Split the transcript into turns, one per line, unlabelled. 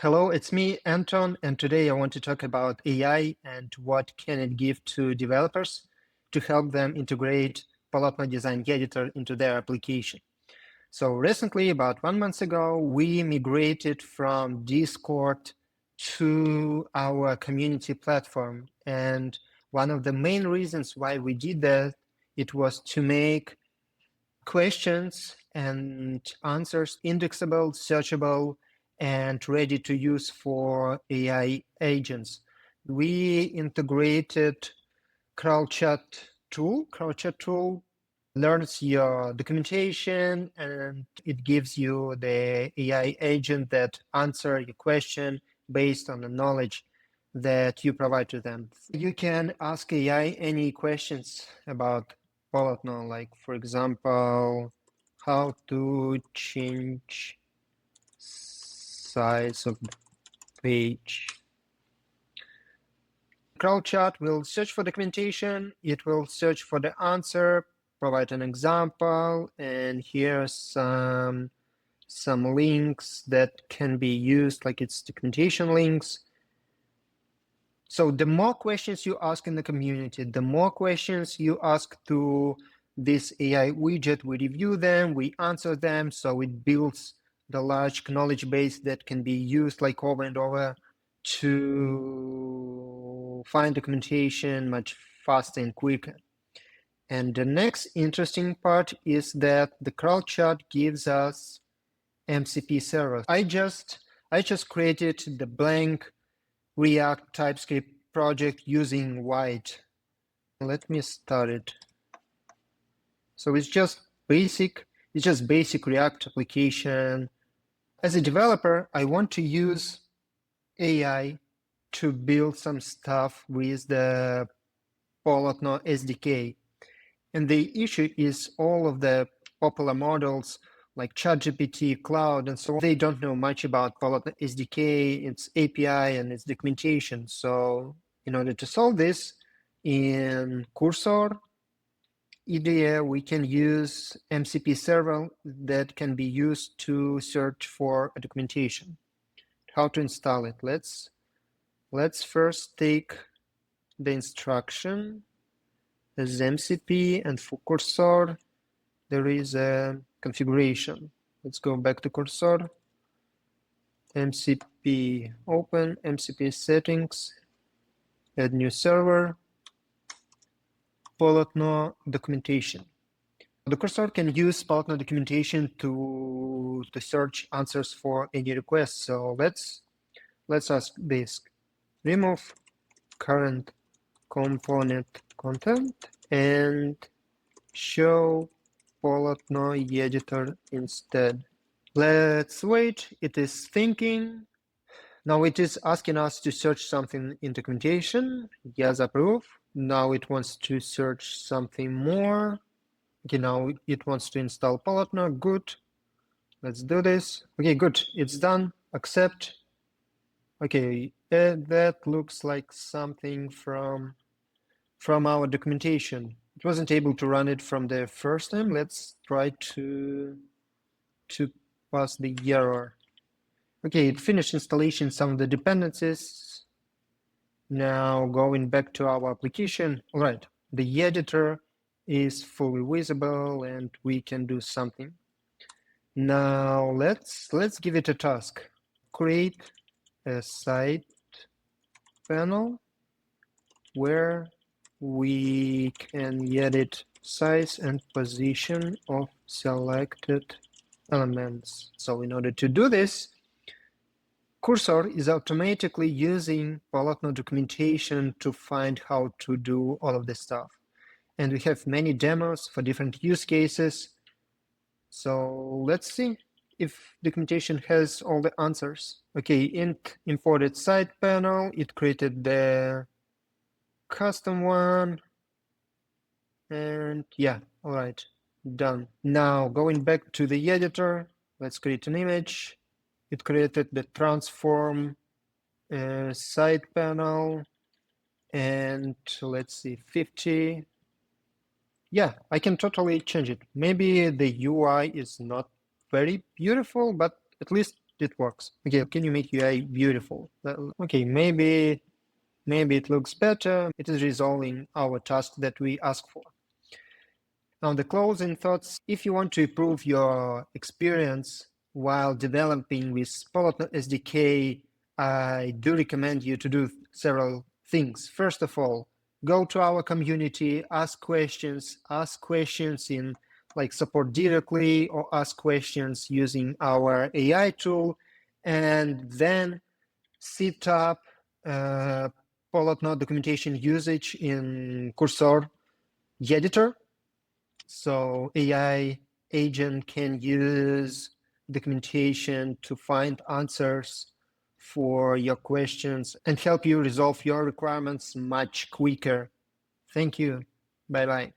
Hello, it's me, Anton, and today I want to talk about AI and what can it give to developers to help them integrate Polotno Design Editor into their application. So recently, about 1 month ago, we migrated from Discord to our community platform. And one of the main reasons why we did that, it was to make questions and answers indexable, searchable, and ready to use for AI agents. We integrated CrowdChat tool. CrowdChat tool learns your documentation and it gives you the AI agent that answer your question based on the knowledge that you provide to them. You can ask AI any questions about Polotno, like for example, how to change size of the page. CrowdChat will search for documentation, it will search for the answer, provide an example, and here are some links that can be used, like it's documentation links. So the more questions you ask in the community, the more questions you ask to this AI widget, we review them, we answer them, so it builds the large knowledge base that can be used like over and over to find documentation much faster and quicker. And the next interesting part is that the CrowdChat gives us MCP servers. I just created the blank React TypeScript project using white. Let me start it. So it's just basic React application. As a developer, I want to use AI to build some stuff with the Polotno SDK. And the issue is all of the popular models like ChatGPT, Cloud, and so on, they don't know much about Polotno SDK, its API, and its documentation. So in order to solve this, in Cursor IDE, we can use MCP server that can be used to search for a documentation. How to install it? Let's first take the instruction as MCP, and for Cursor, there is a configuration. Let's go back to Cursor. MCP open, MCP settings, add new server, Polotno documentation. The Cursor can use Polotno documentation to search answers for any request. So let's ask this: remove current component content and show Polotno editor instead. Let's wait. It is thinking. Now it is asking us to search something in documentation. Yes, approve. Now it wants to search something more. Okay, now it wants to install Polotno. Good. Let's do this. Okay, good. It's done. Accept. Okay, that looks like something from our documentation. It wasn't able to run it from the first time. Let's try to pass the error. Okay, it finished installation some of the dependencies. Now going back to our application. All right, the editor is fully visible and we can do something. Now let's give it a task. Create a side panel where we can edit size and position of selected elements. So in order to do this, Cursor is automatically using Polotno documentation to find how to do all of this stuff. And we have many demos for different use cases. So let's see if documentation has all the answers. Okay, int imported side panel. It created the custom one. And yeah, all right, done. Now going back to the editor, let's create an image. It created the transform side panel, and let's see, 50. Yeah, I can totally change it. Maybe the UI is not very beautiful, but at least it works. Okay, can you make UI beautiful? Okay, maybe it looks better. It is resolving our task that we ask for. Now, the closing thoughts, if you want to improve your experience while developing with Polotno SDK, I do recommend you to do several things. First of all, go to our community, ask questions in like support directly or ask questions using our AI tool, and then set up Polotno documentation usage in Cursor editor. So AI agent can use documentation to find answers for your questions and help you resolve your requirements much quicker. Thank you. Bye-bye.